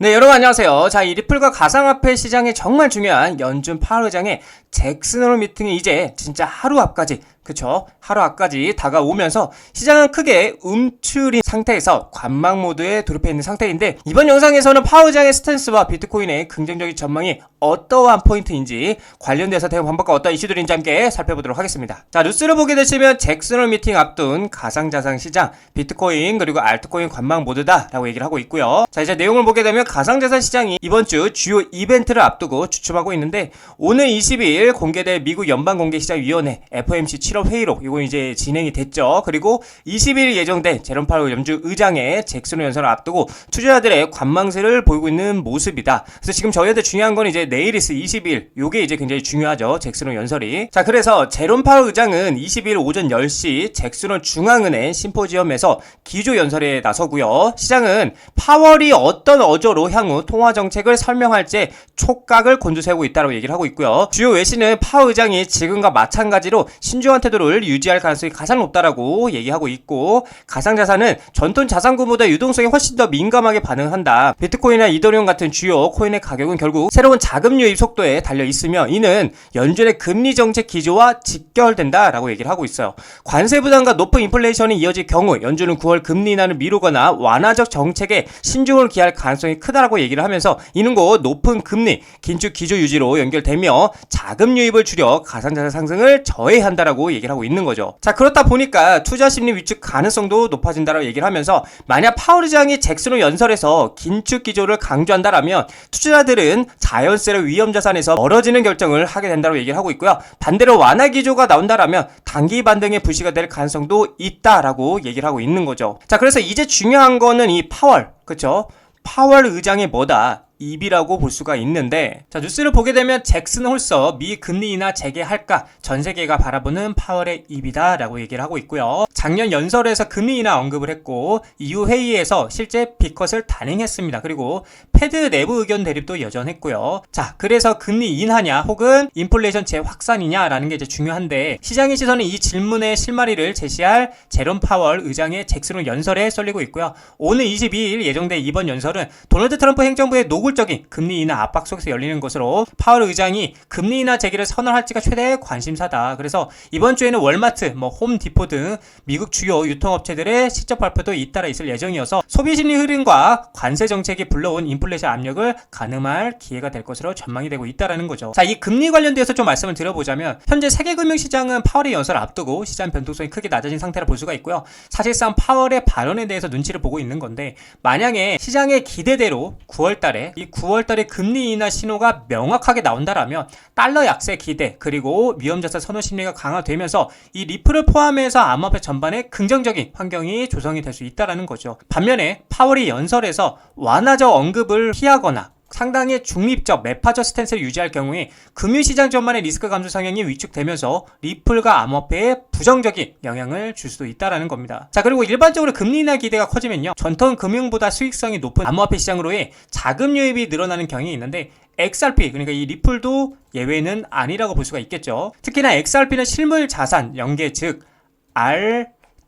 네, 여러분 안녕하세요. 자, 이 리플과 가상화폐 시장에 정말 중요한 연준 파월 의장의 잭슨홀 미팅이 이제 진짜 하루 앞까지, 그쵸? 하루 앞까지 다가오면서 시장은 크게 움츠린 상태에서 관망 모드에 돌입해 있는 상태인데, 이번 영상에서는 파월 의장의 스탠스와 비트코인의 긍정적인 전망이 어떠한 포인트인지 관련돼서 대응 방법과 어떤 이슈들인지 함께 살펴보도록 하겠습니다. 자, 뉴스를 보게 되시면 잭슨홀 미팅 앞둔 가상자산 시장, 비트코인 그리고 알트코인 관망 모드다 라고 얘기를 하고 있고요. 자, 이제 내용을 보게 되면 가상자산 시장이 이번 주 주요 이벤트를 앞두고 주춤하고 있는데, 오늘 22일 공개될 미국 연방공개시장위원회 FOMC 7월 회의록 이거 이제 진행이 됐죠. 그리고 20일 예정된 제롬 파월 연준 의장의 잭슨홀 연설을 앞두고 투자자들의 관망세를 보이고 있는 모습이다. 그래서 지금 저희한테 중요한 건 이제 내일 있을 20일 요게 이제 굉장히 중요하죠. 잭슨홀 연설이. 자, 그래서 제롬 파월 의장은 20일 오전 10시 잭슨홀 중앙은행 심포지엄에서 기조 연설에 나서고요. 시장은 파월이 어떤 어조로 향후 통화 정책을 설명할지 촉각을 곤두세우고 있다고 얘기를 하고 있고요. 주요 외신은 파월 의장이 지금과 마찬가지로 신중한 태도를 유지할 가능성이 가장 높다라고 얘기하고 있고, 가상자산은 전통 자산구보다 유동성에 훨씬 더 민감하게 반응한다. 비트코인이나 이더리움 같은 주요 코인의 가격은 결국 새로운 자금 유입 속도에 달려 있으며 이는 연준의 금리 정책 기조와 직결된다라고 얘기를 하고 있어요. 관세 부담과 높은 인플레이션이 이어질 경우 연준은 9월 금리 인하를 미루거나 완화적 정책에 신중을 기할 가능성이 크다라고 얘기를 하면서 이는 곧 높은 금리, 긴축 기조 유지로 연결되며 자금 유입을 줄여 가상자산 상승을 저해한다라고 얘기를 하고 있는 거죠. 자, 그렇다 보니까 투자 심리 위축 가능성도 높아진다라고 얘기를 하면서 만약 파월 의장이 잭슨홀 연설에서 긴축 기조를 강조한다라면 투자자들은 자연스레 위험 자산에서 멀어지는 결정을 하게 된다고 얘기를 하고 있고요. 반대로 완화 기조가 나온다라면 단기 반등의 불씨가 될 가능성도 있다라고 얘기를 하고 있는 거죠. 자, 그래서 이제 중요한 거는 이 파월, 그쵸? 파월 의장의 뭐다? 입이라고 볼 수가 있는데, 자, 뉴스를 보게 되면 잭슨홀서 미 금리 인하 재개할까 전 세계가 바라보는 파월의 입이다 라고 얘기를 하고 있고요. 작년 연설에서 금리 인하 언급을 했고 이후 회의에서 실제 비컷을 단행했습니다. 그리고 패드 내부 의견 대립도 여전했고요. 자, 그래서 금리 인하냐 혹은 인플레이션 재확산이냐 라는 게 이제 중요한데, 시장의 시선은 이 질문의 실마리를 제시할 제롬 파월 의장의 잭슨홀 연설에 쏠리고 있고요. 오늘 22일 예정된 이번 연설은 도널드 트럼프 행정부의 노골적인 금리 인하 압박 속에서 열리는 것으로 파월 의장이 금리 인하 재개를 선언할지가 최대의 관심사다. 그래서 이번 주에는 월마트, 홈디포 등 미국 주요 유통업체들의 실적 발표도 잇따라 있을 예정이어서 소비심리 흐름과 관세 정책이 불러온 인플레이션 압력을 가늠할 기회가 될 것으로 전망이 되고 있다는 거죠. 자, 이 금리 관련돼서 좀 말씀을 드려보자면 현재 세계 금융시장은 파월의 연설을 앞두고 시장 변동성이 크게 낮아진 상태라 볼 수가 있고요. 사실상 파월의 발언에 대해서 눈치를 보고 있는 건데, 만약에 시장의 기대대로 9월달에 이 9월달에 금리 인하 신호가 명확하게 나온다라면 달러 약세 기대 그리고 위험자산 선호 심리가 강화되면서 이 리플을 포함해서 암호화폐 전반에 긍정적인 환경이 조성이 될 수 있다는 거죠. 반면에 파월이 연설에서 완화적 언급을 피하거나 상당히 중립적 매파적 스탠스를 유지할 경우에 금융시장 전반의 리스크 감소 성향이 위축되면서 리플과 암호화폐에 부정적인 영향을 줄 수도 있다는 겁니다. 자, 그리고 일반적으로 금리 인하 기대가 커지면요, 전통 금융보다 수익성이 높은 암호화폐 시장으로의 자금 유입이 늘어나는 경향이 있는데, XRP, 그러니까 이 리플도 예외는 아니라고 볼 수가 있겠죠. 특히나 XRP는 실물 자산 연계, 즉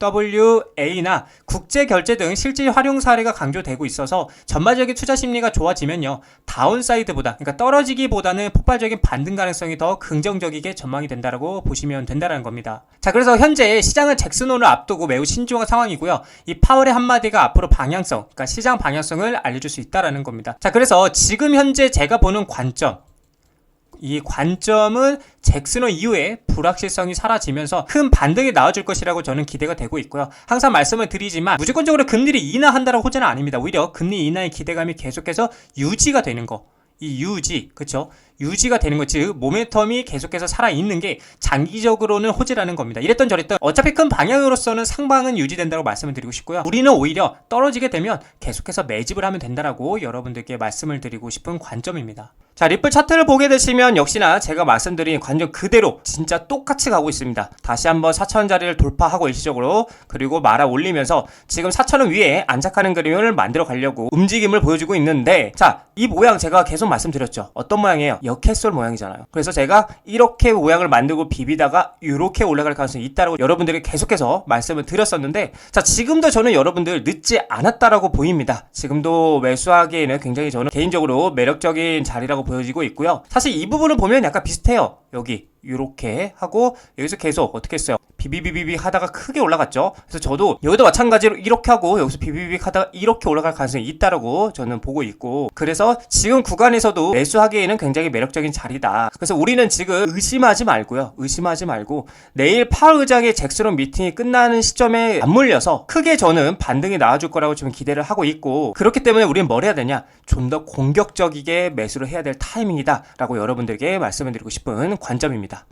RWA나 국제결제 등 실질 활용 사례가 강조되고 있어서 전반적인 투자 심리가 좋아지면요, 다운사이드보다, 그러니까 떨어지기보다는 폭발적인 반등 가능성이 더 긍정적이게 전망이 된다라고 보시면 된다는 겁니다. 자, 그래서 현재 시장은 잭슨홀을 앞두고 매우 신중한 상황이고요. 이 파월의 한마디가 앞으로 방향성, 그러니까 시장 방향성을 알려줄 수 있다라는 겁니다. 자, 그래서 지금 현재 제가 보는 관점, 이 관점은 잭슨홀 이후에 불확실성이 사라지면서 큰 반등이 나와줄 것이라고 저는 기대가 되고 있고요. 항상 말씀을 드리지만 무조건적으로 금리를 인하한다라고 호재는 아닙니다. 오히려 금리 인하의 기대감이 계속해서 유지가 되는 거, 이 유지, 그쵸? 유지가 되는 것, 즉 모멘텀이 계속해서 살아있는 게 장기적으로는 호재라는 겁니다. 이랬던 저랬던 어차피 큰 방향으로서는 상방은 유지된다고 말씀을 드리고 싶고요. 우리는 오히려 떨어지게 되면 계속해서 매집을 하면 된다라고 여러분들께 말씀을 드리고 싶은 관점입니다. 자, 리플 차트를 보게 되시면 역시나 제가 말씀드린 관점 그대로 진짜 똑같이 가고 있습니다. 다시 한번 4,000원자리를 돌파하고 일시적으로 그리고 말아 올리면서 지금 4,000원 위에 안착하는 그림을 만들어 가려고 움직임을 보여주고 있는데, 자, 이 모양 제가 계속 말씀드렸죠. 어떤 모양이에요? 역햇솔 모양이잖아요. 그래서 제가 이렇게 모양을 만들고 비비다가 이렇게 올라갈 가능성이 있다고 여러분들에게 계속해서 말씀을 드렸었는데, 자, 지금도 저는 여러분들 늦지 않았다라고 보입니다. 지금도 매수하기에는 굉장히 저는 개인적으로 매력적인 자리라고 보여지고 있고요. 사실 이 부분을 보면 약간 비슷해요. 여기 이렇게 하고 여기서 계속 어떻게 했어요? 비비비비비 하다가 크게 올라갔죠. 그래서 저도 여기도 마찬가지로 이렇게 하고 여기서 비비비비 하다가 이렇게 올라갈 가능성이 있다라고 저는 보고 있고, 그래서 지금 구간에서도 매수하기에는 굉장히 매력적인 자리다. 그래서 우리는 지금 의심하지 말고 내일 파월 의장의 잭스론 미팅이 끝나는 시점에 맞물려서 크게 저는 반등이 나와줄 거라고 좀 기대를 하고 있고, 그렇기 때문에 우리는 뭘 해야 되냐? 좀 더 공격적이게 매수를 해야 될 타이밍이다 라고 여러분들에게 말씀을 드리고 싶은 관점입니다.